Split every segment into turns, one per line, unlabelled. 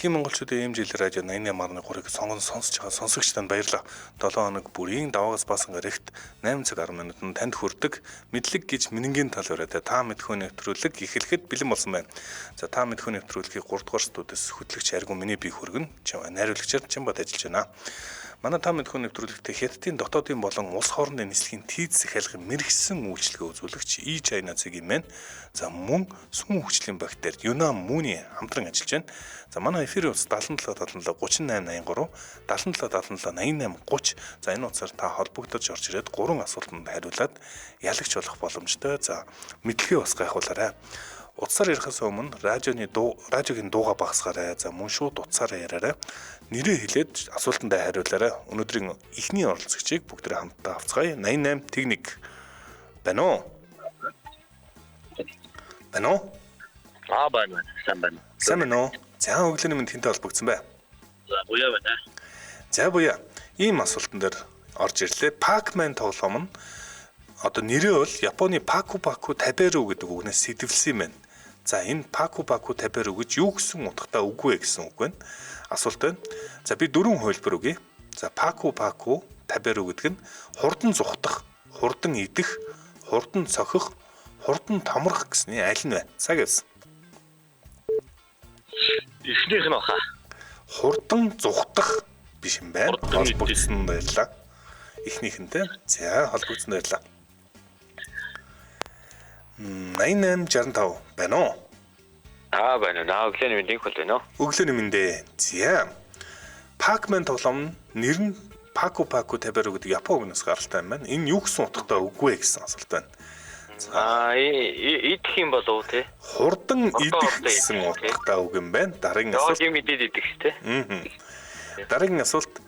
Дэлхийн монголчуудын ийм жилийн радио 88.3-ыг сонсож байгаа сонсогчдод баярлалаа. 7 хоног бүрийн даваагаас баасан гарагт 8 цаг 10 минутанд танд хүрдэг мэдлэг гэж минингийн тал өрөөдөө та мэдхүү нэвтрүүлэг эхлэхэд бэлэн болсон байна. За та мэдхүү нэвтрүүлгийг 3 дугаар студиэс хөтлөгч Аргун миний бие хүргэн найруулагчаар Чамбат ажиллаж байна. Манай та мэдхүү нэвтрүүлэгт Хятадын дотоодын болон улс хоорондын нислэгийн тийц захиалгын мэрэгсэн үйлчлэгээ үзүүлэгч Чайна цэгийн мэн. За мөн сүм хүчлийн бактери Юна Муни хамтран ажиллаж байна. За манай эфирийн утас 77 77 38 83 77 77 88 30. За энэ утсаар та холбогдож орж ирээд 3 асуултанд хариулаад ялагч болох боломжтой. За мэдлэгээ бас гайхуулаарай. Утсаар ярихаас өмнө радиогийн дууга багасгаарай. За мөн шууд утсаараа яриарай. Нэрээ хэлээд асуултандаа хариулаарай. Өнөөдрийн эхний оролцогчийг бүгдээ хамтдаа авцгаая. 88 техник байна уу? Байна уу?
Байна.
Сайн байна уу? За өглөөний мэнд тэнтэй холбогдсон бай.
За буяа байна.
За буяа. Ийм асуултан дээр орж ирлээ. Pac-Man тоглоом нь одоо нэрээ бол Японы Paku Paku Taberu гэдэг үгнээс сэтвэлсэн юм байна. За энэ Paku Paku Taberu гэж юу гэсэн утгатай үг вэ гэсэн үг байна. Асуулт байна. За би 4 хувилбар өгье. За Paku Paku Taberu гэдэг нь хурдан зүхтах, хурдан идэх, хурдан цохих, хурдан томрох гэсний аль нь вэ? Цаг явсан.
Эхнийх нь баха.
Хурдан зүхтах биш юм байна. Холбогдсон баярлаа. Эхнийхэнтэй. За холбогдсон баярлаа. 8865 байна уу?
Байна. Өглөөний мэндийг хүлээнэ.
Өглөөний мэндэ. За. Pac-Man тоглоом нэр нь Paku Paku Taberu гэдэг Япон үгнээс гаралтай юм байна. Энэ юу гэсэн утгатай үг вэ гэсэн асуулт байна.
Идэх юм болов уу те?
Хурдан идэх гэсэн утгатай үг юм байна. Дараагийн асуулт.
Юм идэх те.
Дараагийн асуулт.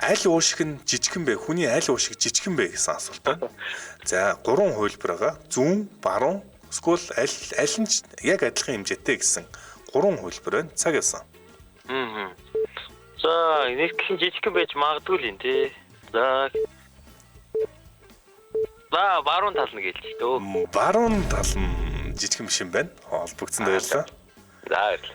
Аль уушиг нь жижигхэн бэ? Хүний аль уушиг жижигхэн бэ гэсэн асуулт байна. За 3 хувилбар байгаа. Зүүн, баруун, эсвэл аль нь яг адилхан хэмжээтэй гэсэн 3 хувилбар байна. Цаг явсан.
За нэг гэх жижигхэн байж магадгүй л юм те. За баруун тал нь гэлж дөө.
Баруун тал нь жижигхэн биш юм байна. Холбогдсон баярлалаа.
За баярлалаа.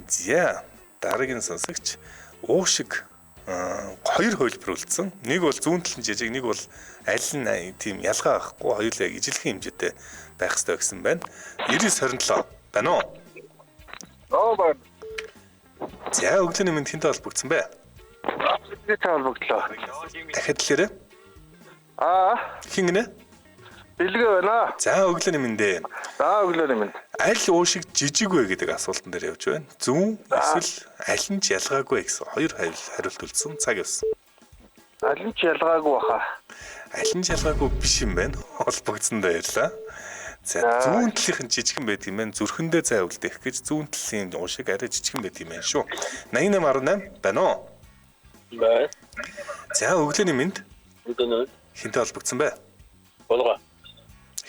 За дараагийн сонсогч уушиг 2 хувилбар үлдсэн. Нэг бол зүүн талын жижиг, нэг бол аль нь тийм ялгаа авахгүй хоёулаа ижилхэн хэмжээтэй байх ёстой гэсэн байна. 9927 байна уу?
Байна.
За өглөөний мэнд хинтэ холбогдсон бэ?
Хинтэ холбогдлоо.
Дахиад хэлээрэй. Хин гинэ?
Бэлгээ байна.
За өглөөний мэндэ.
За өглөөний мэнд.
Аль уушиг жижиг вэ гэдэг асуултан дээр явж байна. Зүүн эсвэл аль нь ч ялгаагүй гэсэн 2 хариулт үлдсэн. Цаг явсан.
Аль нь ч ялгаагүй баха.
Аль нь ч ялгаагүй биш юм байна. Холбогдсон баярлаа. За зүүн талынх нь жижигхэн байдаг юм байна. Зүрхэндээ зай үлдээх гэж зүүн талын уушиг арай жижигхэн байдаг юм байна шүү. 8818 байна уу?
Байна.
За өглөөний мэнд.
Өглөө.
Хинтэ холбогдсон бай.
Булга.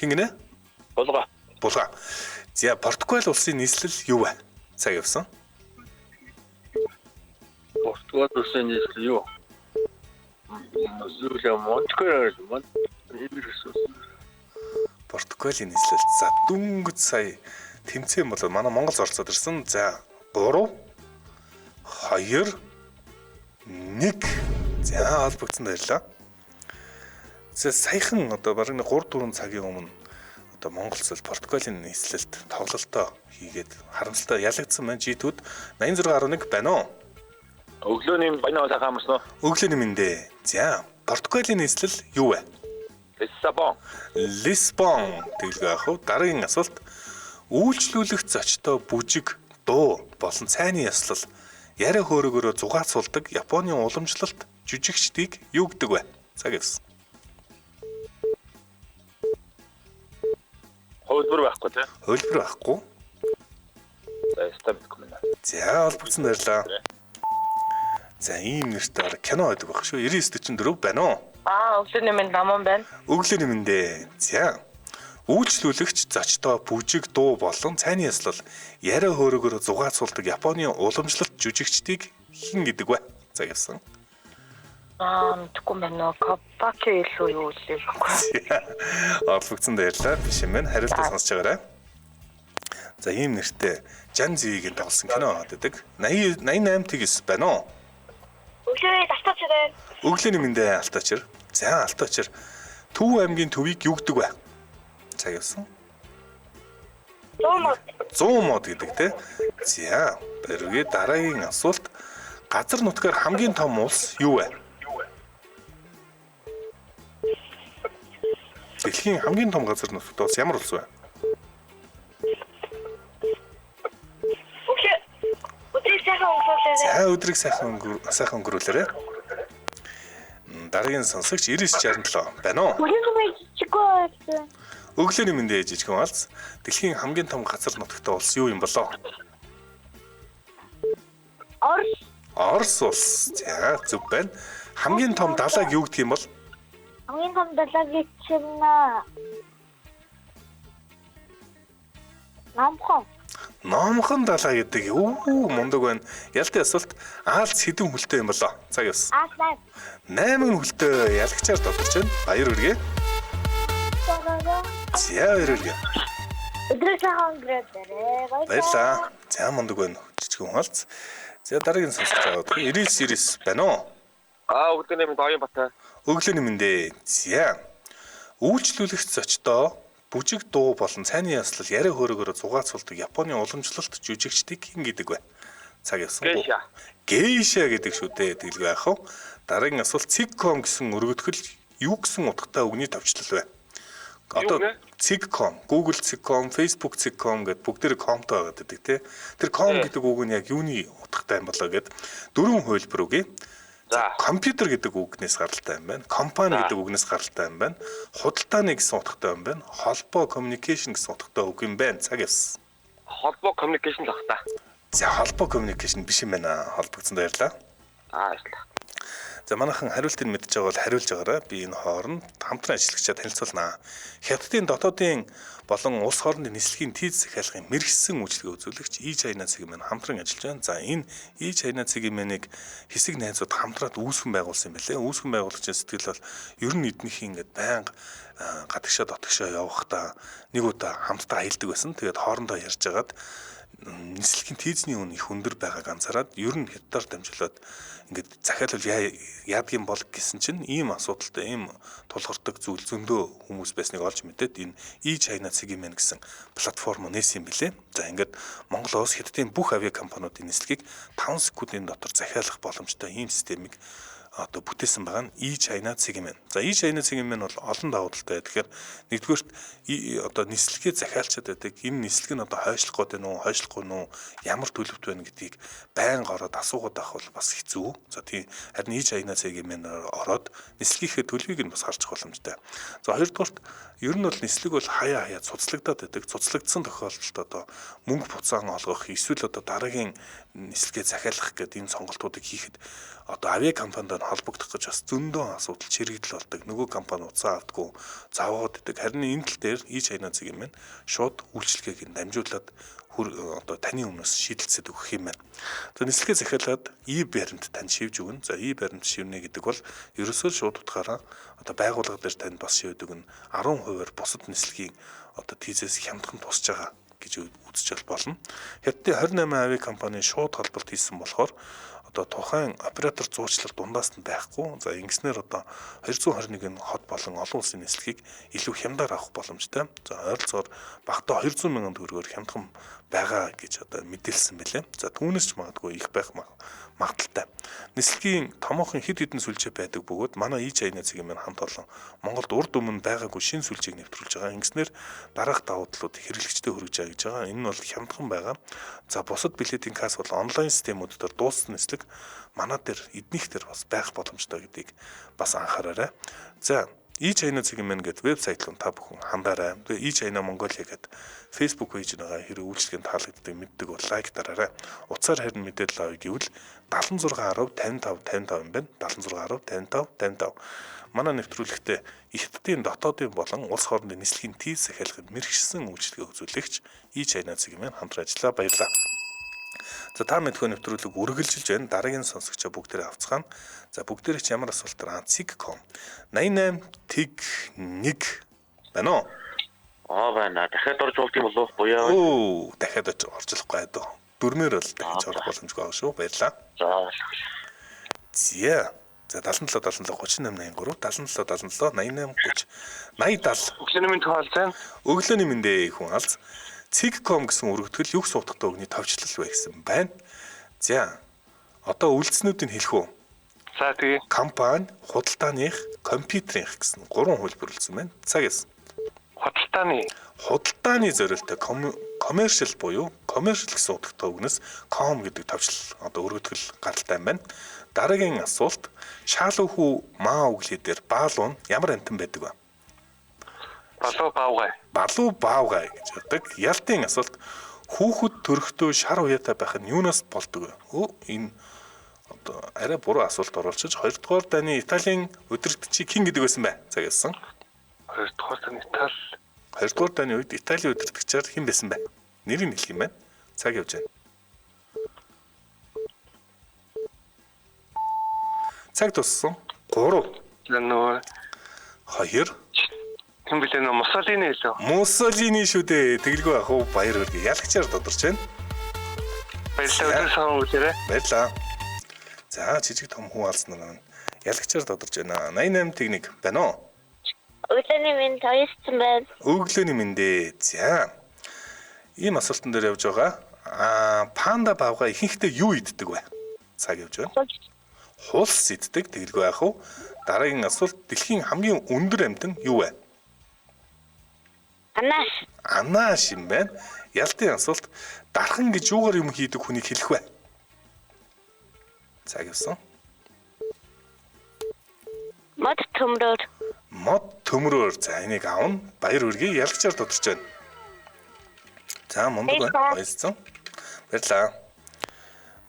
Хин гинэ?
Булга.
За Португал улсын нийслэл юу вэ? Цаг явсан.
Португал улсын нийслэл юу?
Португалийн нийслэл. За дөнгөж сая тэмцээн болоод манай Монгол оролцоод ирсэн. За 3 2 1. За холбогдсон баярлаа. За саяхан одоо бараг 3-4 цагийн өмнө одоо Монгол улс Португалийн нийслэлд тоглолтоо хийгээд харамсалтай ялагдсан байна. G2-д 8611 байна уу?
Өглөөний байна уу сайхан амарсан уу?
Өглөөний мэндэ. За Португалийн нийслэл юу вэ? Лисбон тэглэгээ авах уу? Дараагийн асуулт. Үйлчлүүлэх зочдоо бүжиг, дуу болон цайны ёслол яриа хөөрөгөөрөө зугаацуулдаг Японы уламжлалт жүжигчдийг юу гэдэг вэ? Цаг явсан.
Хувилбар байхгүй тий.
Хувилбар байхгүй.
За стабик юм байна.
За холбогдсон баярлаа. За ийм нэртэй кино байдаг байх шүү. 9944 байна уу?
Өглөөний мэнд наман байна.
Өглөөний мэндэ. За үйлчлүүлэгч зочдоо бүжиг, дуу болон цайны ёслол яриа хөөрөгөөр зугаацуулдаг Японы уламжлалт жүжигчдийг хэн гэдэг вэ? Цаг явсан.
Мэдгүй байна. Капаки илүү юу вэ?
Орлогдсон баярлаа. Биш юм байна. Хариултаа сонсож байгаарай. За ийм нэртэй Жан Зигийн тоглосон кино байдаг. 88 тэгс байна уу?
Өглөө давтаач.
Өглөөний мэндэ Алтаачир. За Алтаачир Төв аймгийн төвийг юу гэдэг вэ? Цаг явсан. 100 мод гэдэг те. За тэргээ дараагийн асуулт газар нутгаар хамгийн том улс юу вэ? Дэлхийн хамгийн том газар нутгад улс ямар улс вэ? За өдрийг сайхан өнгөрүүлээрэй. Дараагийн сонсогч 9967 байна уу? Өглөөний мэндэ жижигхэн алц. Дэлхийн хамгийн том газар нутагтай улс юу юм болоо? Орос улс. За зөв байна. Хамгийн том далайг юу гэх юм бол?
Хамгийн том далайг чинь
Номхон далай гэдэг. Мундаг байна. Ялтын асуулт Аалц хэдэн хүлтэй юм болоо? Цаг явсан. 8 хүлтэй ялагчаар тодорч байна. Баяр хүргэе. За баяр хүргэе.
Өдрөөс ханграад
Баярлаа. За мундаг байна. Жижигхэн алц. За дараагийн сонсож байгаа. 99 байна уу?
Өглөөний минь Оюн Батай.
Өглөөний мэндэ. За. Үйлчлүүлэгч зочдоо бүжиг дуу болон цайны яслал яриа хөөрөгөөр зугаацуулдаг Японы уламжлалт жүжигчдийг хэн гэдэг вэ? Цаг явсан. Гейша гэдэг шүү дээ. Тэглгүй яах вэ? Дараагийн асуулт Цигком гэсэн өргөдгөл юу гэсэн утгатай үгний товчлол вэ? Одоо Цигком, Google Цигком, Facebook Цигком гэдэг бүгдээр комтой байгаа гэдэг тий. Тэр ком гэдэг үг нь яг юуны утгатай юм болоо гэд дөрвөн хувилбар үгүй. За компьютер гэдэг үгнээс гаралтай юм байна. Компани гэдэг үгнээс гаралтай юм байна. Худалдааны гэсэн утгатай юм байна. Холбоо communication гэсэн утгатай үг юм байна. Цаг явсан.
Холбоо communication л бах та.
За холбоо communication биш юм байна. Холбогдсон баярлаа.
Баярлалаа.
За манайхан хариултыг мэдж байгаа бол хариулж байгаарай. Би энэ хооронд хамтран ажиллагчаа танилцуулнаа. Хятадын дотоодын болон улс хоорондын нислэгийн тийз захиалгын мэрэгсэн үйлчлэгээ үзүүлэгч China цэгийн хамтран ажиллаж байна. За энэ China цэгийн мэнийг хэсэг найзууд хамтраад үүсгэн байгуулсан юм байлээ. Үүсгэн байгуулагчийн сэтгэл бол ер нь эднийхээ ингээд байнга гадагшаа дотгошоо явахдаа нэг удаа хамтдаа аялдаг байсан. Тэгээд хоорондоо ярьж агаад нислэгийн тийзний үн их өндөр байгааг анзаараад ер нь хятадаар дамжуулаад ингээд захиалвал яадаг юм бол гэсэн чинь ийм асуудалтай ийм тулгардаг зүйл зөндөө хүмүүс байсныг олж мэдээд энэ China цэгийн мэн гэсэн платформ нээсэн юм билээ. За ингээд Монголоос хятадын бүх авиа компаниудын нислэгийг 5 секундын дотор захиалах боломжтой ийм системийг одоо бүтээсэн байгаа нь China цэгийн мэн. За China цэгийн мэн бол олон давуу талтай. Тэгэхээр нэгдүгээрт одоо нислэгээ захиалчаад байдаг. Энэ нислэг нь одоо хойшлох гээд байна уу, хойшлохгүй нь ямар төлөвт байна гэдгийг байнга ороод асуугаад авах бол бас хэцүү. За тийм харин China цэгийн мэн ороод нислэгийнхээ төлөвийг нь бас харж боломжтой. За хоёрдугаарт ер нь бол нислэг бол хаяа цуцлагдаад байдаг. Цуцлагдсан тохиолдолд одоо мөнгө буцаан олгох эсвэл одоо дараагийн нислэгээ захиалах гэдэг энэ сонголтуудыг хийхэд одоо авиа компанид холбогдох гэж бас зөндөө асуудал чирэгдэл болдог. Нөгөө компани уцаа автгүй заваад идэг. Харин энэ тал дээр China цэгийн мэн шууд үйлчлэгийг дамжуулаад одоо таны өмнөөс шийдэлцээд өгөх юм байна. За нислэгээ захиалаад баримт танд шивж өгнө. За баримт шивнэ гэдэг бол ерөөсөө шууд утгаараа одоо байгууллага дээр танд бас шивдэг нь 10%-аар бусад нислэгийн одоо тийзээс хямдхан тусч байгаа гэж үзэж болно. Хятадын 28 авиа компани шууд холболт хийсэн болохоор одоо тухайн оператор зуучлал дундаас нь байхгүй. За ингэснээр одоо 221 хот болон олон улсын нислэгийг илүү хямдаар авах боломжтой. За ойролцоогоор багтаа 200 мянган төгрөгөөр хямдхан байгаа гэж одоо мэдээлсэн байлээ. За түүнээс ч магадгүй их байх магадaltaй. Нислэгийн томоохон хэд хэдэн сүлжээ байдаг бөгөөд манай China цэгийн мань хамт олон Монголд урд өмнө байгаагүй шинэ сүлжээг нэвтрүүлж байгаа. Ингэснээр дараах давуу талууд хэрэглэгчдэд хүргэж байгаа гэж байгаа. Энэ нь бол хямдхан байгаа. За бусад билетийн касс бол онлайн системүүдээр дууссан нислэг манай дээр эднийх дээр бас байх боломжтой гэдгийг бас анхаараарай. За China цэгийн мэн гэдэг вебсайт руу та бүхэн хандаарай. Тэгээ China Mongolia гэдэг Facebook пэйж нэгээ хэрэг үйлчлэгийн таалагддаг мэддэг бол лайк дараарай. Утсаар харин мэдээлэл авъя гэвэл 76 10 55 55 юм байна. 76 10 55 55. Манай нэвтрүүлэгтээ Хятадын дотоодын болон улс хоорондын нислэгийн тийз захиалгад мэрэгчсэн үйлчлэгээ үзүүлэгч China цэгийн мэн хамтран ажиллаа. Баярлалаа. За та мэдхөө нэвтрүүлэг үргэлжилж байна. Дараагийн сонсогчоо бүгдээрээ авцгаана. За бүгдээрээ ч ямар асуултаар Цигком 88 тэг 1 байна уу?
Байна. Дахиад орж болд юм болов уу? Буяа.
Оо, дахиад оржлохгүй дөө. Дөрмөр бол дахиж орох боломжгүй байгаа шүү. Баярлаа.
За.
Зя. За 77 77 38 83 77 77 88 30 80 70
Өглөөний минь тоолж байна.
өглөөний мэндэ хүн алз Cigcom гэсэн өргөтгөл юг суудахтай өгний товчлол вэ гэсэн байна. За одоо үйлдэлснүүдийг хэлэх үү?
За тэгээ.
Компани, худалдааных, компьютерийнх гэсэн 3 хөлбөр үлдсэн байна. Цагаас худалдааны зорилттой commercial буюу commercial гэсэн утгатай үгнээс com гэдэг товчлол одоо өргөтгөл гаралтай юм байна. Дараагийн асуулт шаалуух маа үглээр баалуу нь ямар амтан байдаг вэ? Балуу баавгай гэж ярьдаг. Ялтын асуулт хүүхэд төрөхдөө шар уяатай байх нь юунаас болдог вэ? Энэ одоо арай буруу асуулт оруулчих. 2 дугаар дайны Италийн удирдагчийг хэн гэдэг байсан бэ? Цагаасан.
2 дугаар дайны Итали.
2 дугаар дайны үед Италийн удирдагчаар хэн байсан бэ? Нэрийг хэлэх юм байна. Цаг явж байна. Цаг туссан. 3.
Нөө
2.
хэн блэ нөө Муссолини лөө.
Муссолини шүү дээ. Тэглгүй ах уу баяр хүргэе. Ялагчаар тодорч байна.
Баярлалаа үгээрээ.
Баярлаа. За жижиг том хүн алснаа ялагчаар тодорч байна. 88 техник байна уу?
Өглөөний минь тоёссон байна.
Өглөөний мэндэ. За. Ийм асуултан дээр явж байгаа. Панда баавга ихэнхдээ юу иддэг вэ? Цаг явж байна. Хулс иддэг. Тэглгүй ах уу? Дараагийн асуулт дэлхийн хамгийн өндөр амтан юу вэ?
Анаас.
Анааш юм байна. Ялтын асуулт дархан гэж юугаар юм хийдэг хүнийг хэлэх вэ? Цаг явсан.
Мод төмрөөр.
Мод төмрөөр за энийг аавна. Баяр хүргэе. Ялагчаар тодорч байна. За мундаг байна. Баярлалаа. Баярлалаа.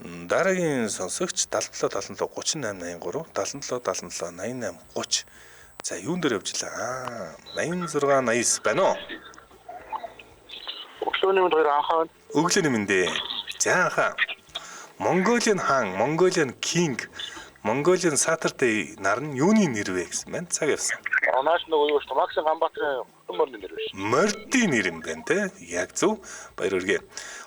Дараагийн сонсогч 77 77 38 83 77 77 88 30. За юун дээр явж илаа? 86 89 байна уу?
Өглөөний минь хоёр анхаа.
Өглөөний мэндэ. За анхаа. Mongolian хаан, Mongolian king, Mongolian Saturday нар нь юуны нэр вэ гэсэн байна. Цаг явсан.
Анаас нөгөө юу шүү? Макс Ганбаатарын морны нэр биш.
Мордын нэр юм байна те. Яг зөв. Баяр хүргэе.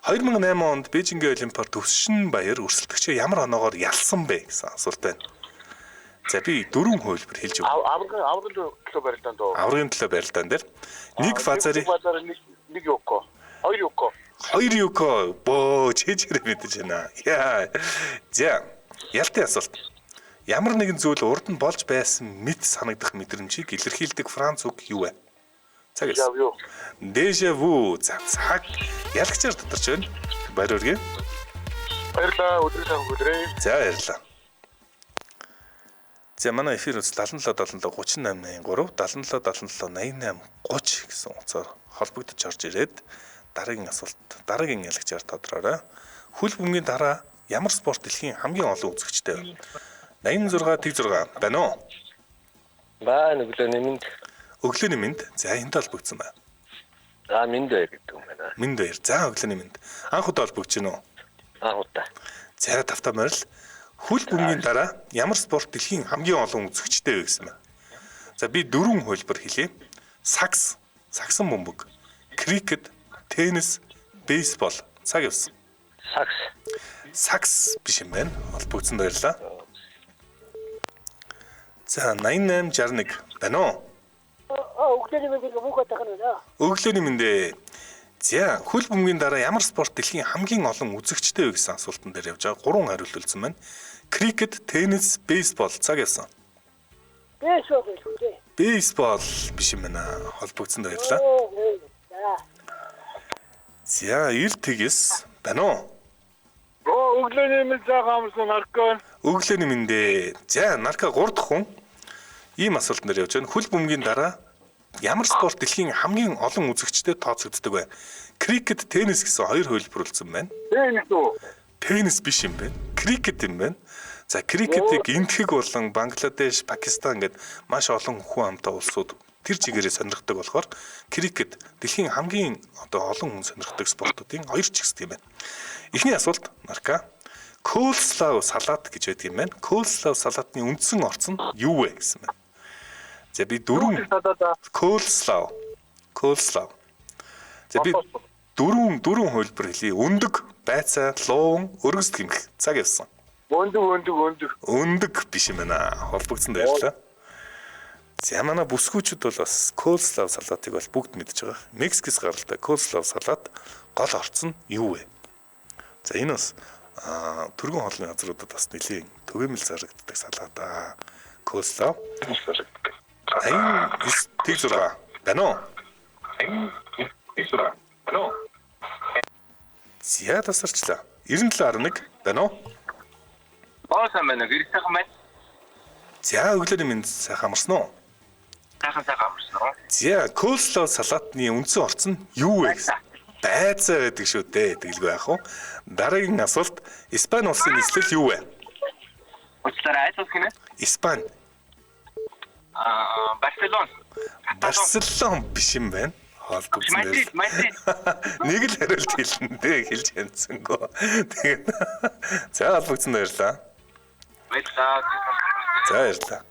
2008 онд Бээжингийн Олимпиад төвшин баяр өрсөлдөгчөө ямар оноогоор ялсан бэ гэсэн асуулт байна. За би 4 хувилбар хэлж өгье.
Аврагын төлөө барилдаан дөө.
Аврагын төлөө барилдаан дээр нэг фазарын
нэг юуко. 2 юуко.
2 юуко боо чижээр мэдэж байна. Яа. За ялтын асуулт. Ямар нэгэн зүйл урд нь болж байсан мэт санагдах мэдрэмжийг илэрхийлдэг Франц үг юу вэ? Цаг. Déjà vu. За цаг ялагчаар тодорч байна. Баяр хүргэе.
Баярлалаа. Өдрийн сайн өдрөө.
За баярлалаа. За манай эфир үз 77 77 38 83 77 77 88 30 гэсэн утсаар холбогдож орж ирээд дараагийн асуулт дараагийн ялагчаар тодорхоорой. Хөл бөмбөгийн дараа ямар спорт дэлхийн хамгийн олон үзэгчтэй вэ? 86 тэг 6 байна уу?
Байна өглөөний минь.
Өглөөний мэнд. За энд холбогдсон байна.
За минь дээр гэдэг юм байна.
Минь дээр. За өглөөний мэнд. Анх удаа холбогдож байна уу?
Анх удаа.
За тавтаа морил. Хөл бөмбөгийн дараа ямар спорт дэлхийн хамгийн олон үзэгчтэй вэ гэсэн байна. За би 4 хувилбар хэлье. Сакс, саксан бөмбөг, крикет, теннис, бейсбол. Цаг явсан. Сакс биш юм байна. Холбогдсон баярлаа. За 8861 байна уу?
Өглөөний минь бүгд тахна.
Өглөөний мэндэ. За хөл бөмбөгийн дараа ямар спорт дэлхийн хамгийн олон үзэгчтэй вэ гэсэн асуултан дээр явж байгаа. 3 хариулт үлдсэн байна. Крикет, теннис, бейсбол. Цаг явсан. Бейсбол биш юм байна. Холбогдсон баярлаа. За 99 байна уу?
Өглөөний минь цаахан амсан наркон.
Өглөөний мэндэ. За нарка 3 дахь хүн ийм асуултан дээр явж байна. Хөл бөмбөгийн дараа ямар спорт дэлхийн хамгийн олон үзэгчтэй тооцогддог вэ? Крикет, теннис гэсэн 2 хувилбар үлдсэн байна.
Теннис үү?
Теннис биш юм байна. Крикет юм байна. За крикетийг энтгэг болон Бангладеш, Пакистан гэд маш олон хүн амтай улсууд тэр чигээрээ сонирхдаг болохоор крикет дэлхийн хамгийн одоо олон хүн сонирхдаг спортуудын 2 чигсд юм байна. Эхний асуулт нарка. Coleslaw салат гэж байдаг юм байна. Coleslaw салатны үндсэн орц нь юу вэ гэсэн байна. За би 4 Coleslaw За би дөрвөн хувилбар хэлье. Өндөг, байцаа, луун, өргөс гэмэх. Цаг явсан. Өндөг биш юм байна. Холбогдсон баярлалаа. За манай бүсгүүчүүд бол бас coleslaw салаатыг бол бүгд мэдж байгаа. Мексикээс гаралтай coleslaw салаат гол орц нь юу вэ? За энэ бас түргэн хоолны газруудад бас нэлийн төгөөмөл зарагддаг салаат аа. Coleslaw. Айн 9-6 байна уу? Зя тасарчлаа. 97.1 байна уу?
Сайн байна. Гэрэг сайхан байна.
За өглөөний минь сайхан амарсан уу?
Сайхан амарсан уу?
За coleslaw салаатны үндсэн орц нь юу вэ гэсэн? Байцаа байдаг шүү дээ. Тэгэлгүй яах вэ? Дараагийн асуулт Испани улсын нийслэл юу вэ?
Уцлаараа айц гинэ?
Испани. Барселон биш юм байна. Холбогдсон дээр. Нэг л хариулт хэлнэ дээ хэлж янцсангүй. Тэгээд за холбогдсон баярлаа. За баярлаа.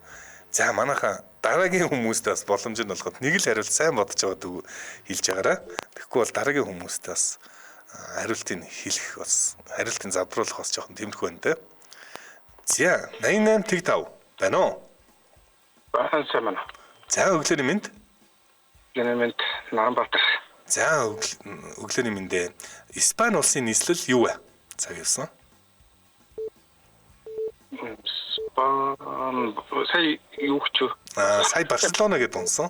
За манайха дараагийн хүмүүст бас боломж нь болгоод нэг л хариулт сайн бодож байгааг хэлж байгаарай. Тэгэхгүй бол дараагийн хүмүүст бас хариултыг хэлэх бас хариултыг завдруулах бас жоохон тэмдэггүй байна те. За 88.5 байна уу?
Сайн байна.
За өглөөний мэнд.
Гэнэмэнд Наранбаатар.
За өглөөний мэндэ. Испани улсын нийслэл юу вэ? Цаг явсан.
Сая юу ч
Сая Барселона гэдээ унсан.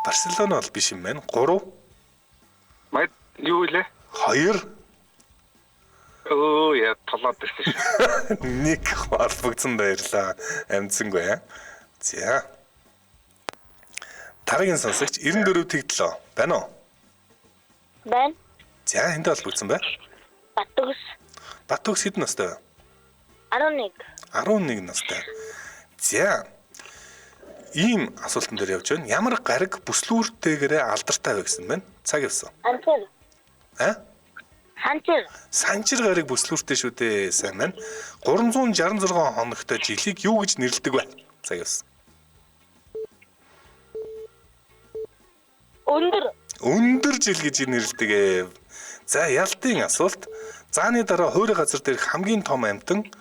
Барселона бол биш юм байна. 3.
Мад юу илээ?
2.
Яа толоод ирсэн.
Нэг холбогдсон баярлаа. Амцсангүй. За. Дараагийн сонсогч 94.7 байна уу?
Байна.
За энд холбогдсон бай. Батүгс хэдэн настай вэ?
11.
11 настай. За. Ийм асуултан дээр явж байна. Ямар гариг бүслүүртэйгээрээ алдартай вэ гэсэн байна? Цаг явсан.
Ханчир.
Санчир гариг бүслүүртэй шүү дээ. Сайн байна. 366 хоногтой жилийг юу гэж нэрлэдэг вэ? Цаг явсан. Өндөр жил гэж нэрлэдэг. За ялтын асуулт. Зааны дараа хуурай газар дээрх хамгийн том амьтан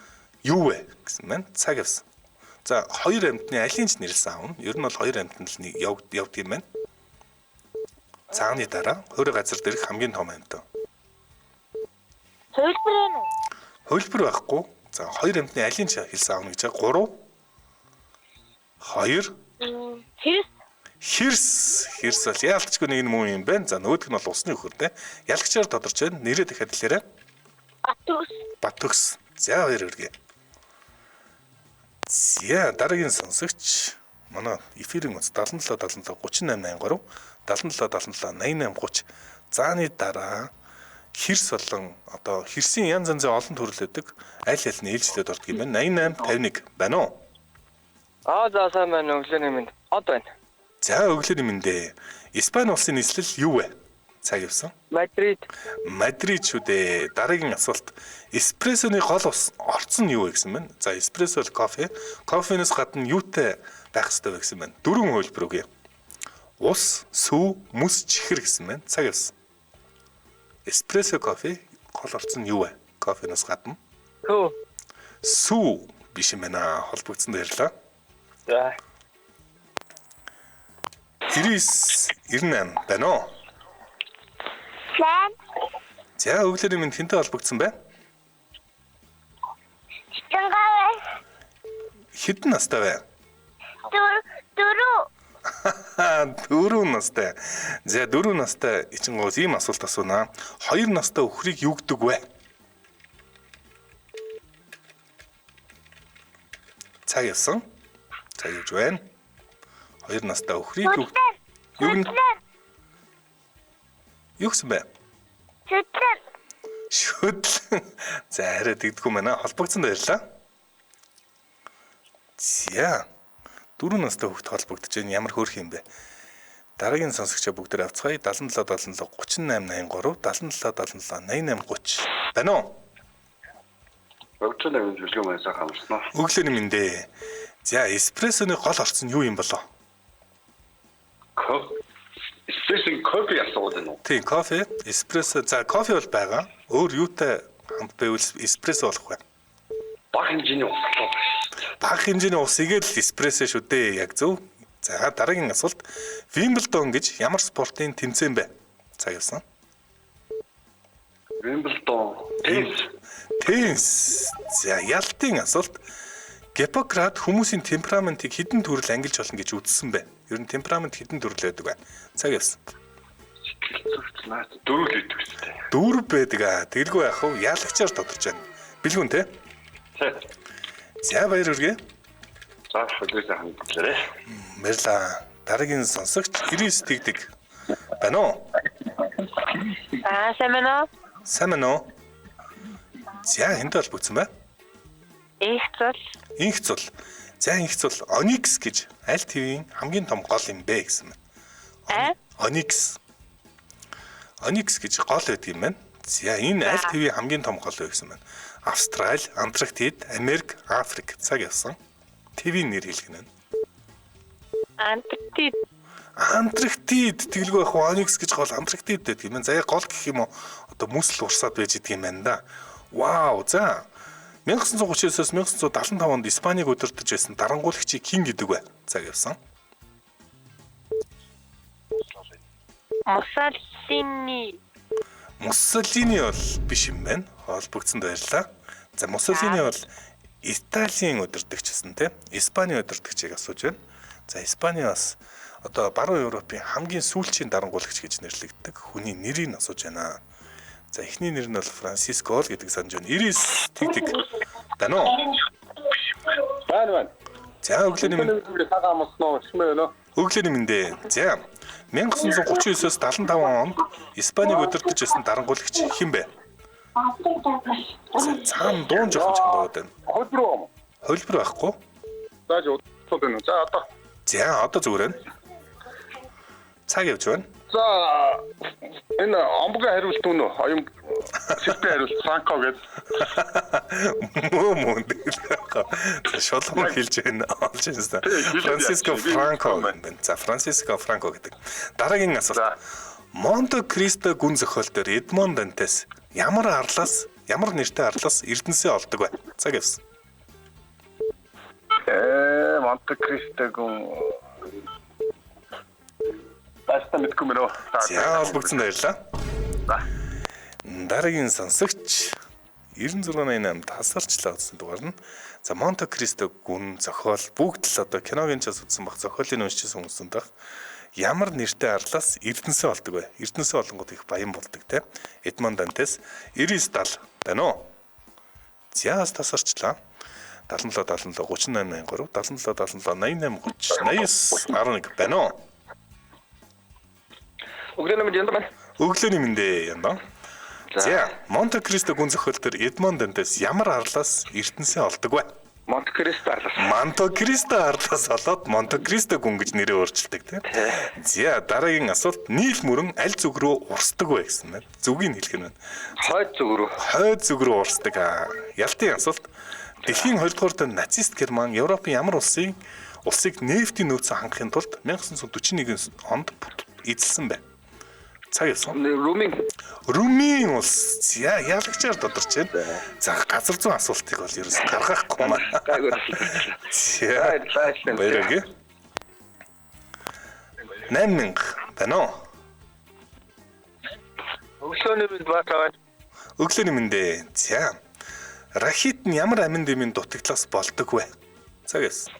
юу вэ гэсэн байна. Цаг явсан. За хоёр амьтны алийг ч нэрлсэн аав нь. Ер нь бол хоёр амьтанд л явдаг юм байна. Зааны дараа хуурай газар дээрх хамгийн том амьтан.
Хөлбөр байна уу?
Хөлбөр байхгүй. За хоёр амьтны алийг ч хэлсэн аав нь гэж. 3 2 Хирс бол яалтчгүй нэг юм юм байна. За нөгөөх нь бол усны хөхөр те. Ялгчаар тодорч байна. Нэрээ дахиад хэлээрэй. Батүгс. За хоёр өргөө. За дараагийн сонсогч манай эфирийн үз 77 77 38 83 77 77 88 30 зааны дараа хирс болон одоо хирсийн янз янзын олон төрөл өгдөг аль аль нь ээлжлээд ордог юм байна. 88 50 байна уу?
За сайн байна. Өглөөний минь. Байна.
За өглөөний мэндэ. Испани улсын нийслэл юу вэ? Цаг явсан. Мадрид шүү дээ. Дараагийн асуулт. Эспрессоны гол орц нь юу вэ гэсэн байна? За эспрессо бол кофе. Кофенээс гадна юутай байх ёстой вэ гэсэн байна? 4 хувилбар өгье. Ус, сүү, мөс, чихэр гэсэн байна. Цаг явсан. Эспрессо кофе гол орц нь юу вэ? Кофенээс гадна. Сүү биш юм байна. Холбогдсон баярлаа.
За.
98 байна уу?
Сайн.
За өглөөний минь хинтээ холбогдсон бай. Хэдэн настай вэ? 4 настай. За 4 настай ичингоос ийм асуулт асуунаа. 2 настай өхрийг юу гэдэг вэ? Цаг явсан. Цаг явж байна. 2 настай өхрийг юу гэсэн бэ? Шүтлэн. За арай дэгдэхгүй байна. Холбогдсон баярлаа. За 4 настай хүүхэд холбогдож байна. Ямар хөөрх юм бэ? Дараагийн сонсогчоо бүгдээр авцгаая. 77 77 38 83 77 77 88 30 байна уу?
Өглөөний мэндэлгүй маань сайхан амарсан уу?
Өглөөний мэндэ. За эспрессоны гол орц нь юу юм болоо?
Эспрессо кофе асууад байна уу?
Тийм, кофе, эспрессо. За, кофе бол байгаа. Өөр юутай хамт байвал эспрессо болох вэ?
Бага хэмжээний ус асууад.
Бага хэмжээний ус игээл эспрессо шүү дээ. Яг зөв. За, дараагийн асуулт. Wimbledon гэж ямар спортын тэмцээн бэ? Цаг явсан.
Wimbledon.
Теннис. За, ялтын асуулт. Гиппократ хүмүүсийн темпераментыг хэдэн төрөл ангилж болно гэж үзсэн бэ? Ер нь темперамент хэдэн төрөл байдаг вэ? Цаг явсан.
Дөрөв л өгдөг үстэй.
4 байдаг аа. Тэгэлгүй яах вэ? Яалагчаар тодорч байна. Билгүн те? За, баяр хүргэе.
За, өдөөсөө хандлагаарай.
Баярлаа. Дараагийн сонсогч 99 тэгдэг. Байна уу?
сайн байна уу?
Сайн байна уу? За, хэнтэй холбогдсон бай. Инх цул. За, инх цул Onyx гэж аль твийн хамгийн том гол юм бэ гэсэн байна. Onyx. Onyx гэж гол байдаг юм байна. За, энэ аль твийн хамгийн том гол вэ гэсэн байна. Австрали, Антарктид, Америк, Африк цаг явсан. ТV-ийн нэр хэлгэнэ. Антарктид тэгэлгүй яг Onyx гэж гол Антарктид байдаг юм байна. За, яг гол гэх юм уу? Одоо мөсөл урсаад байж идэг юм байна да. Вау, за. 1939-с 1975 онд Испанийг удирдах байсан дарангуулагчийг хэн гэдэг вэ? Цаг явсан. Муссолини бол биш юм байна. Холбогдсонд баярлалаа. За, Муссолини бол Италийн удирдагчсан тийм. Испаний удирдагчийг асууж байна. За, Испани бас одоо баруун Европын хамгийн сүүлчийн дарангуулагч гэж нэрлэгддэг хүний нэрийг асууж байна. За, эхний нэр нь бол Франциско гэдэг санаж байна. 99 тэгдэг. Байна уу?
Байна.
За, өглөөний минь. Өглөөний минь дээ. За, 1939-с 75 онд Испанийг удирдах байсан дарангуулагч хэн бэ? Цаана дуун жоохон чангаад байна. Хөлбөр байхгүй. За, одоо зүгээр байна. Цаг явж байна.
За, энэ амбугийн хариулт үнэ оюун сэтгүүл хариулт Франко гэдэг.
Мөн. Шолом хэлж байна. Олж байна. Франциско Франко байна. За, Франциско Франко гэдэг. Дараагийн асуулт. Монте Кристо гүн зохиолтоор Эдмон Дантес ямар нэртэй арлаас Эрдэнэсээ олдог вэ? Цаг явсан.
Монте Кристо гүн Баста мэдгүй мөрөө.
За, холбогдсон баярлаа. Дараагийн сонсогч 9688 тасарчлаа гэсэн дугаар нь. За, Монте Кристо гүн зохиол бүгд л одоо киногийн час үзсэн баг, зохиолыг уншижсэн хүмүүс дах. Ямар нэртэй арлаас Эрдэнэсээ олдог вэ? Эрдэнэсээ олонгод их баян болдог те. Эдмон Дантес 9970 байна уу? За, тасарчлаа. 77 38 83 77 88 30 89 11 байна уу? Өглөөний минь дээ янда. За, Монте Кристо гүн зохиолтоор Эдмон Дантес ямар арлаас Эрдэнэсээ олдог вэ?
Монте Кристо
арлаас олоод Монте Кристо гүн гэж нэрээ өөрчилдөг тийм. За, дараагийн асуулт нийл мөрөн аль зүг рүү урсдаг вэ гэсэн байна. Зүгийг хэлэх нь байна.
Хойд
зүг рүү урсдаг. Ялтын асуулт. Дэлхийн 2 дугаар дайнд нацист Герман Европын ямар улсыг нефтийн нөөцөөр хангахын тулд 1941 онд эзэлсэн бэ? Цаг явсан. Румын улс. За, яалагчаар тодорч байна. За, газар зүүн асуултыг бол ерөөс гаргахгүй маа. За, баярлалаа. 8000 байна уу? Өглөөний минь дээ. За. Рахит нь ямар амин дэмийн дутагдлаас болдог вэ? Цаг явсан.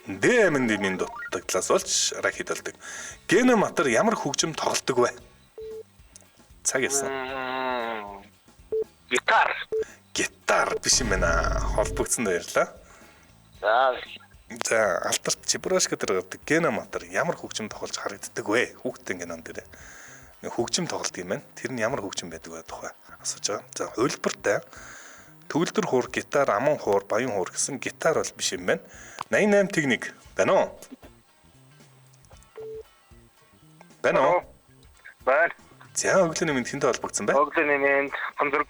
Д амин дэмийн дутагдлаас болж рахит болдог. Геноматор ямар хөгжим тоглодог вэ? Цаг явсан. Гитар биш юм байна. Холбогдсон баярлаа. За, алдарт Чебурашка дээр гардаг геноматор ямар хөгжим тоглож харагддаг вэ? Хүүхдийн геном дээр хөгжим тоглолт юм байна. Тэр нь ямар хөгжим байдаг вэ тухай асууж байгаа. За, хөлбөртэй төгөлдөр хуур, гитар, аман хуур, баян хуур гэсэн гитар бол биш юм байна. 88 техник байна уу? Байна уу?
Байна.
За, өглөөний минь хинтэ холбогдсон бай.
Өглөөний минь ганцрэг.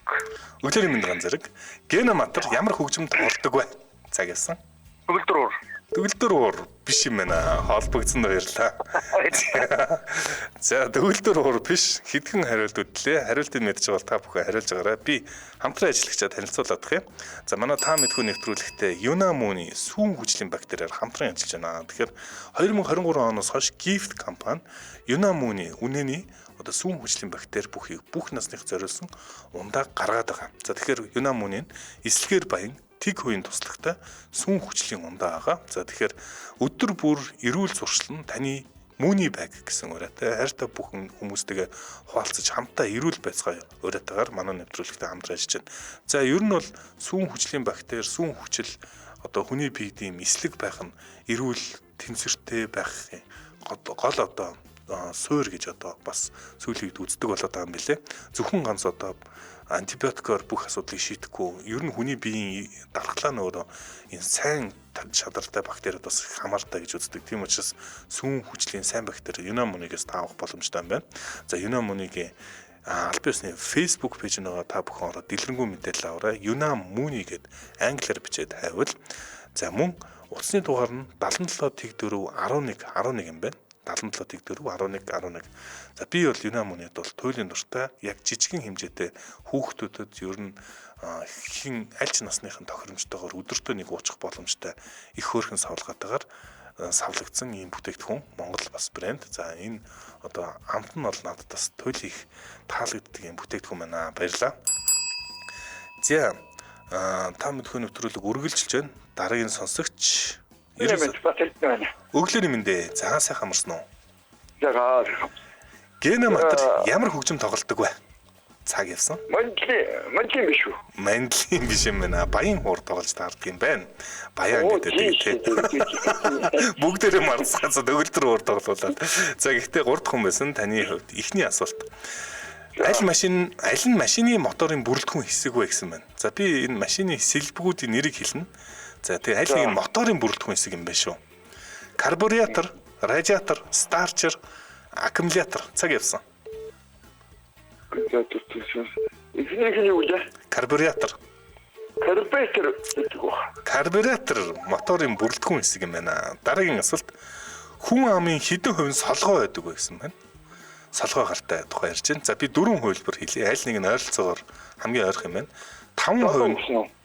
Өглөөний минь ганцрэг. Геноматор ямар хөгжим тоглодог вэ? Цаг яасан. Төгөлдөр уур биш юм байна. Холбогдсон баярлаа. За төгөлдөр уур биш. Хэдхэн хариулт өдлөө. Хариултыг мэдж байгаа та бүхэн хариулж байгаарай. Би хамтран ажиллагчаа танилцуулах юм. За манай та мэдхүү нэвтрүүлэгтээ Юнамуны сүүн хүчлийн бактериар хамтран ажиллаж байна. Тэгэхээр 2023 оноос хойш Gift компани Юнамуны үнэний одоо сүүн хүчлийн бактери бүхийг бүх насных зориулсан ундааг гаргаад байгаа. За тэгэхээр Юнамуны эслэгээр баян тэг хувийн туслагтай сүүн хүчлийн ундаа байгаа. За тэгэхээр өдөр бүр эрүүл зуршил нь таны Мууни баг гэсэн ураатай хайртай бүхэн хүмүүстэйгээ хуваалцаж хамтаа эрүүл байцгаа ураатайгаар манай нэвтрүүлэгтээ хамтран ажиллаж байна. За ер нь бол сүүн хүчлийн бактери, сүүн хүчил одоо хүний биед ийм эслэг байх нь эрүүл тэнцвэртэй байх гол одоо суур гэж одоо бас сүүлийн үед үздэг болоод байгаа юм билэ. Зөвхөн ганц одоо антибиотикоор бүх асуудлыг шийдэхгүй. Ер нь хүний биеийн дархлаа нь өөрөө энэ сайн шадартай бактериуд бас хамаартай гэж үздэг. Тийм учраас сүүн хүчлийн сайн бактери Юнамунигээс таавах боломжтой юм байна. За Юнамунигийн аль биесний Facebook пэйж нэгээ та бүхэн ороод дэлгэрэнгүй мэдээлэл аваарай. Юнамуни гэд англиар бичээд хайвал. За мөн утасны дугаар нь 77 тэг 4 11 юм байна. 77 тэг 4 11. За би бол Юнамунид бол туйлын дуртай яг жижигэн хэмжээтэй хүүхдүүдэд ер нь хин альч насныхын тохиромжтойгоор өдөртөө нэг уучих боломжтой их хөөрхөн савлгаатайгаар савлагдсан ийм бүтээгдэхүүн Монгол бас брэнд. За энэ одоо амт нь бол надад бас туйл их таалагддаг ийм бүтээгдэхүүн байна. Баярлалаа. За та мэдхүү нэвтрүүлэг үргэлжилж байна. Дараагийн сонсогч өглөөний мэндэ. За сайхан амарсан уу?
За
Гена Матар ямар хөгжим тоглодог вэ? Цаг явсан.
Мандлын биш үү?
Мандлын биш юм байна. Баян хуур тоглож таардаг юм байна. Баян гэдэг тийм. Бүгдээрээ марцгаацаа төгөлдөр хуур тоглуулаад. За гэхдээ 3 дахь хүн байсан таны хувьд эхний асуулт. Аль нь машины моторын бүрэлдэхүүн хэсэг вэ гэсэн байна. За би энэ машины сэлбэгүүдийн нэрийг хэлнэ. За тэгээ аль нэг нь моторын бүрэлдэхүүн хэсэг юм байна шүү. Карбюратор, радиатор, стартер, аккумулятор. Цаг явсан. Карбюратор. Карбюратор моторын бүрэлдэхүүн хэсэг юм байна. Дараагийн асуулт. Хүн амын хэдэн хувийн солгоо байдаг вэ гэсэн байна. Солгоо гартай тухай ярьж байна. За би 4 хувилбар хэлье. Аль нэг нь ойролцоогоор хамгийн ойрох юм байна. 5%,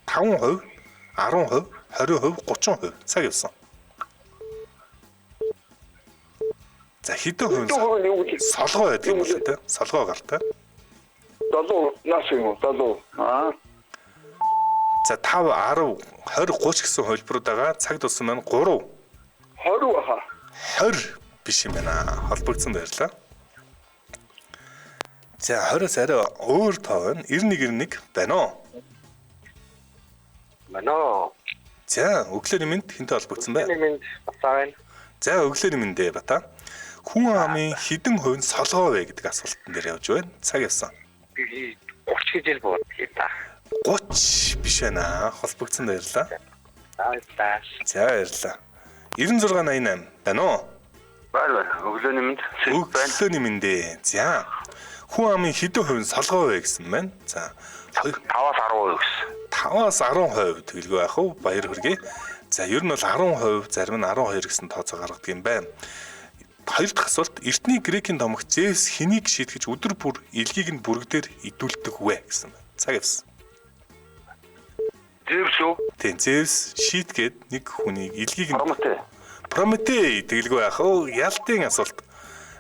10%, 20%, 30%. Цаг явсан. За хэдэн хувийн солгоо байдаг юм бэ те? Солгоо гартай.
70 нас юм уу? 70.
За 5, 10, 20, 30 гэсэн хувилбарууд байгаа. Цаг туссан маань 3.
20 баха.
20 биш юм байна. Холбогдсон баярлаа. За 20-аас арай өөр тоо байна. 91 байна уу?
Манай
За өглөөний мэнд хинтээ холбогдсон бай.
минь бацаа байна.
За өглөөний мэндэ бата. Хүн амын хэдэн хувийн солгоо вэ гэдэг асуултан дээр явж байна. Цаг явсан.
Би 30 гэж л бодъё та.
30 биш байна. Холбогдсон баярлаа.
За.
За баярлаа. 9688 байна уу?
Байна. Өглөөний минь байна.
Өглөөний мэндэ. За. Хүн амын хэдэн хувийн солгоо вэ гэсэн байна. За
5-аас 10% гэсэн.
5-аас 10% тэгэлгүй байх уу? Баяр хүргэе. За ер нь бол 10%, зарим нь 12 гэсэн тооцоо гаргадаг юм байна. Хоёр дахь асуулт. Эртний грекийн томогч Зевс хэнийг шийтгэж өдөр бүр илгийг нь бүргдээр идүүлдэг вэ гэсэн байна. Цаг явсан.
Зевс үү?
Тийм Зевс шийтгээд нэг хүнийг илгийг нь
Прометей.
тэгэлгүй байх уу? Ялтын асуулт.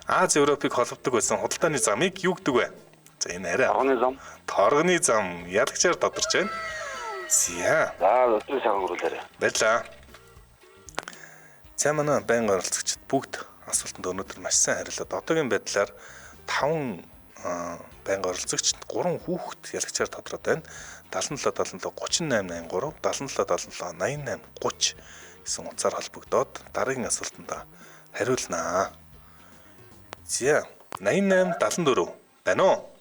Аз Европыг холбодог байсан худалдааны замыг юу гэдэг вэ? За энэ арай
Орны зам.
торгоны зам ялагчаар тодорч байна. За.
За өдрийн сангуулаарай.
Баярлаа. За манай байнга оролцогчид бүгд асуултанд өнөөдөр маш сайн хариулаад одоогийн байдлаар 5 байнга оролцогчид 3 хүүхэд ялагчаар тодроод байна. 77 77 38 83 77 77 88 30 гэсэн утсаар холбогдоод дараагийн асуултанд хариулнаа. За 88 74 байна уу?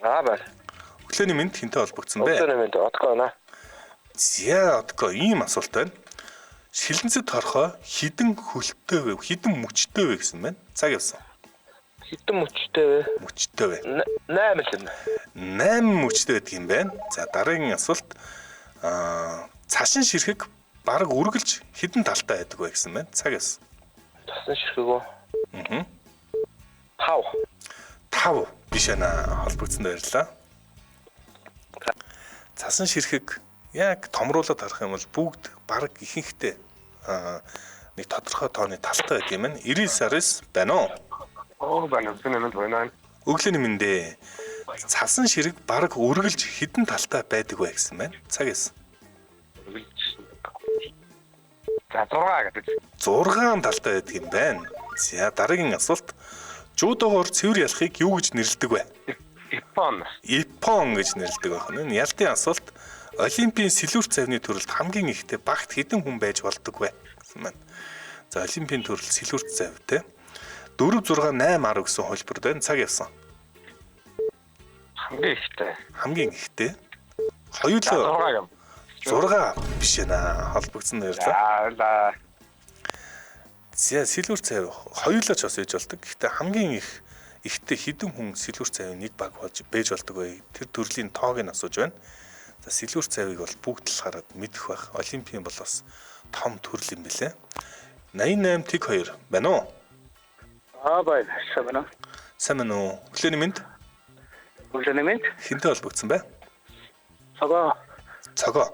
Байна.
Өглөөний мэнд хинтээ холбогдсон бэ?
Өглөөний минь отгоо байна.
За одко ийм асуулт байна. Шилэнцэд хорхоо хідэн хөлтөө вэ? Хідэн мөчтөө вэ гэсэн байна. Цаг явсан.
Хитэн мөчтэй вэ?
Мөчтөө вэ?
8 л юм.
8 мөчтөө байдаг юм байна. За дараагийн асуулт цашин ширхэг бараг үргэлж хідэн талтай байдаг вэ гэсэн байна. Цагаас.
Цасан ширхэг үү?
Аа.
5.
5 биш байна. Холбогдсон баярлалаа. Цасан ширхэг яг томруулаад харах юм бол бүгд бараг ихэнхдээ нэг тодорхой тооны талтай байдаг юм байна. 99 байна уу?
Байна. Үнэн байна.
Өглөөний мэндэ. Цасан ширхэг бараг үргэлж хідэн талтай байдаг вэ гэсэн байна. Цагаас.
За 6 гэдэг.
6 талтай байдаг юм байна. За дараагийн асуулт. Жуудогоор цэвэр ялахыг юу гэж нэрлэдэг вэ?
Япон.
Япон гэж нэрлэдэг байна. Энэ ялтын асуулт. Олимпийн сэлүүрт цавны төрөлд хамгийн ихтэй багт хэдэн хүн байж болдог вэ гэсэн байна. За Олимпийн төрөл сэлүүрт цав те 4 6 8 10 гэсэн хөлбөр байна. Цаг явсан. Хамгийн ихтэй. Хоёулаа 6 биш ээ. Холбогдсон баярлалаа. За сэлүүрт цав хоёулаа ч бас ээж болдог. Гэхдээ хамгийн ихтэй хэдэн хүн сэлүүрт цавын нэг баг болж байж болдог вэ? Тэр төрлийн тоог нь асууж байна. За сэлүүрт цавыг бол бүгд л хараад мэдэх байх. Олимпийн бол бас том төрөл юм билэ. 88 тэг 2 байна уу?
Байна. Сайн.
Сайн байна уу? Өглөөний мэнд.
Өглөөний мэнд.
Хинтээ холбогдсон бай.
Цагаа.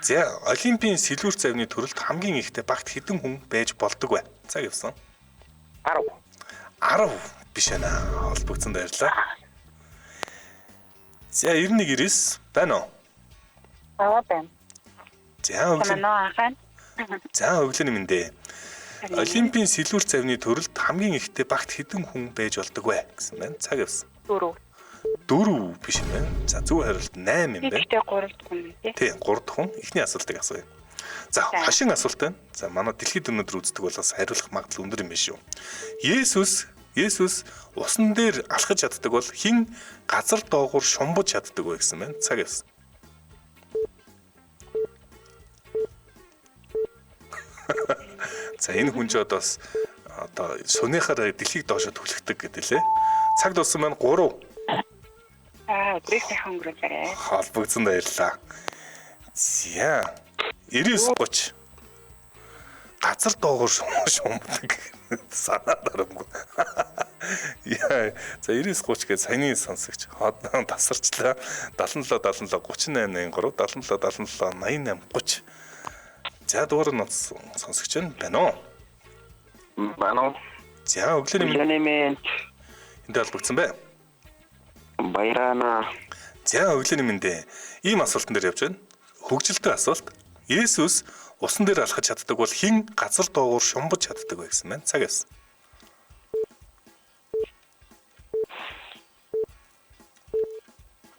За Олимпийн сэлүүрт цавны төрөлд хамгийн ихтэй багт хэдэн хүн байж болдог вэ? Цаг явсан.
10.
10 биш ээ. Холбогдсон баярлалаа. За 91-9 байна уу?
байна.
За өглөөний мэндэ. Олимпийн сэлүүрт цавны төрөлд хамгийн ихтэй багт хэдэн хүн байж болдог вэ гэсэн байна. Цаг явсан. 4 биш юм байна. За зөв хариулт 8 юм байна.
Ихтэй 3 дахь хүн тий.
Тийм 3 дахь хүн. Эхний асуултыг асууя. За хашин асуулт байна. За манай дэлхийд өнөдөр үздэг болоос хариулах магадлал өндөр юм биш үү? Есүс усан дээр алхаж чаддаг бол хэн газар доогуур шумбаж чаддаг вэ гэсэн байна. Цаг явсан. За энэ хүн ч одоо сунийхаар дэлхийг доошо түлхдэг гэдэг лээ. Цаг дууссан байна 3.
Өдрийг сайхан өнгөрүүлээрэй.
Холбогдсон баярлаа. За 99:30 газар доогуур шумбдаг санаа дарамгүй. Яа, за 99:30 гэж саяны сонсогч хадаа тасарчлаа. 77 77 38 83 77 77 88 30. За дугаар нь сонсогч байна уу?
Байна.
За өглөөний
мэнд.
Энд холбогдсон бай.
Баярана.
За өглөөний мэндэ. Ийм асуултан дээр явж байна. Хөгжилтэй асуулт. Есүс усан дээр алхаж чаддаг бол хэн газар доогуур шумбаж чаддаг вэ гэсэн байна. Цаг явсан.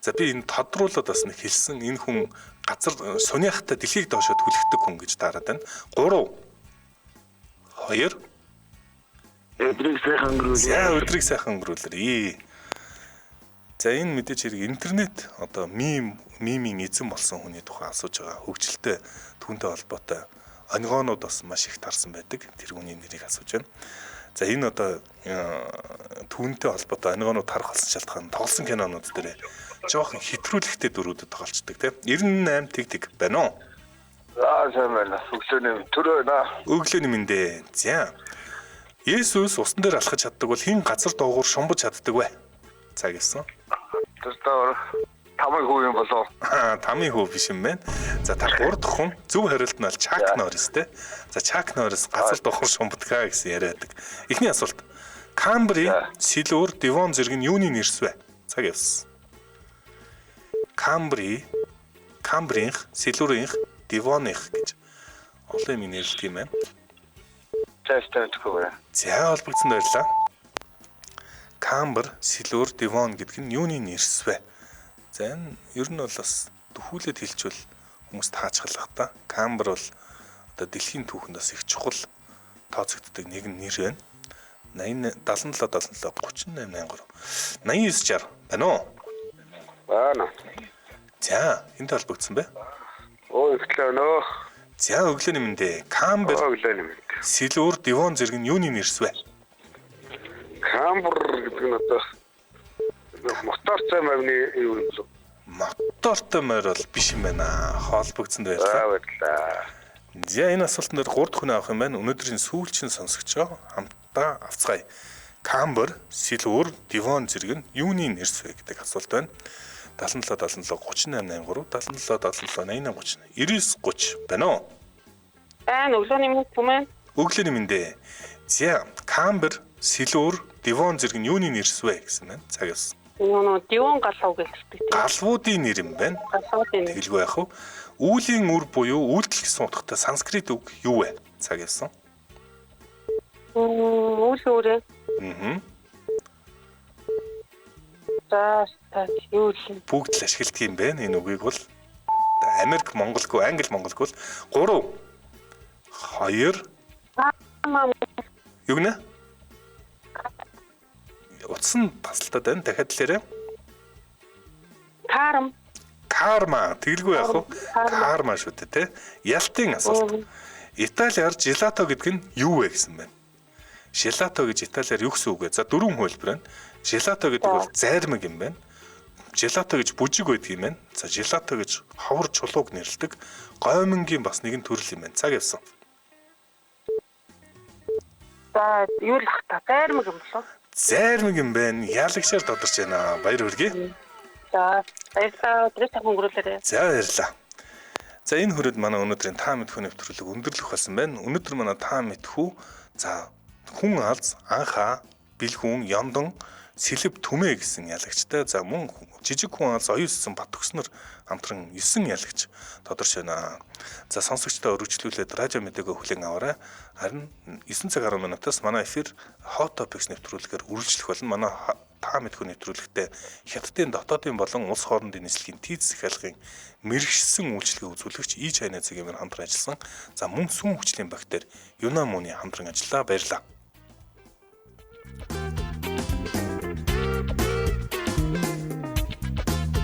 За би энэ тодруулаад бас нэг хэлсэн. Энэ хүн газар сунийхтай дэлхийг доошо түлхдэг хүн гэж дараад байна. 3 2
Өдрийг сайхан өнгөрүүлээ.
За өдрийг сайхан өнгөрүүлээрэй. За энэ мэдээж хэрэг интернет одоо мимийн эзэн болсон хүний тухай асууж байгаа. Хөгжилтэй түүнтэй холбоотой онгоонууд бас маш их тарсан байдаг. Тэр хүний нэрийг асууж байна. За энэ одоо түүнтэй холбоотой онгоонууд тарах болсон шалтгаан тоглосон кинонууд дээр жоохон хэтрүүлэгтэй дөрүүдэд тоглолцдог тийм 98 тэг байна уу?
Сайн байна. Өглөөний төрөө байна.
Өглөөний мэндэ. За Есүс усан дээр алхаж чаддаг бол хэн газар доогуур шумбаж чаддаг вэ? Цаг явсан.
Тэр тамиг хүү юм болов.
Тамиг хүү биш юм байна. За та 3 дахь хүн зөв хариулт нь бол Чак Норрис те. За Чак Норрис газар доогуур шумбадгаа гэсэн яриадаг. Эхний асуулт. Камбри, Силүүр, Девон зэрэг нь юуны нэрс вэ? Цаг явсан. Камбринх, Силүүринх, Девоных гэж олон юм нэрлэдэг юм байна. За холбогдсон баярлаа. Камбр, Силүүр, Девон гэдэг нь юуны нэрс вэ? За энэ ер нь бол бас төхүүлээд хэлчихвэл хүмүүс таачхалах та. Камбр бол одоо дэлхийн түүхэнд бас их чухал тооцогддог нэгэн нэр байна. 77 77 38 83 89 60 байна уу?
Байна.
За энд холбогдсон бай.
Өглөө.
За өглөөний мэндэ. Камбр, Силүүр, Девон зэрэг нь юуны нэрс вэ?
Камбр гэдэг нь одоо мотортой мавны юу юм бэ?
Мотортой морь бол биш юм байна. Холбогдсон байлаа. За энэ асуултанд 3 дахь хүн авах юм байна. Өнөөдрийн сүүлчийн сонсогчоо хамтдаа авцгаая. Камбер, Силвер, Дивон зэрэг нь юуны нэрс вэ гэдэг асуулт байна. 77 77 38 83 77 77 88 30 99 30 байна уу?
Байна өглөөний мэнд түмэн.
Өглөөний мэндэ. За Камбер, Силвер, Дивон зэрэг нь юуны нэрс вэ гэсэн байна. Цаг явсан.
Нөө дивон галуу гэлдэг тийм.
Галвуудын нэр юм байна.
Галуудын.
Тэгэлгүй яах вэ? Үүлийн үр буюу үйлдэл гэсэн утгатай санскрит үг юу вэ? Цаг явсан.
Үйл өөрөө. За юу л
Бүгд л ашигладаг юм байна. Энэ үгийг бол Америк, Монголгүй, Англи, Монголгүй бол 3 2 юу гэнэ? Утсан тасалтад байна. Дахиад хэлээрэй. Карма. Тэгэлгүй яах вэ? Карма шүү дээ, тэ. Ялтын асуулт. Италиар желато гэдэг нь юу вэ гэсэн байна. Желато гэж италиар юу гэсэн үг вэ? За 4 хөлбөр байна. Желато гэдэг бол зайрмаг юм байна. Желато гэж бүжиг байдаг юм байна. За желато гэж ховор чулууг нэрлэдэг гоймингийн бас нэгэн төрөл юм байна. Цаг явсан.
За юу л ах та зайрмаг юм болов.
Зайрмаг юм байна. Яалагчаар тодорч байна. Баяр хүргэе.
За баярлалаа. Өдрөөс өнгөрүүлээрэй.
За баярлалаа. За энэ хүрээд манай өнөөдрийн та мэдхүү нэвтрүүлэг өндөрлөх болсон байна. Өнөөдөр манай та мэдхүү за хүн алз, анхаа, бэлгүүн, ёндон, сэлэв түмээ гэсэн ялагчтай. За мөн жижиг хүн алз, оюусан бат өгснөр хамтран 9 ялагч тодорч байна. За сонсогчдоо өргөжлүүлээд радио мэдээгөө хүлээн аваарай. Харин 9 цаг 10 минутаас манай эфир Hot Topics нэвтрүүлгээр үргэлжлэх болно. Манай та мэдхүү нэвтрүүлэгтээ хятадын дотоодын болон улс хоорондын нийслэлийн тийц захиалгын мэрэгшсэн үйлчлэгээ үзүүлэгч Ичайна цэгийн хамтран ажилласан. За мөн сүм хүчлийн багтер Юнамуны хамтран ажиллаа. Баярлалаа.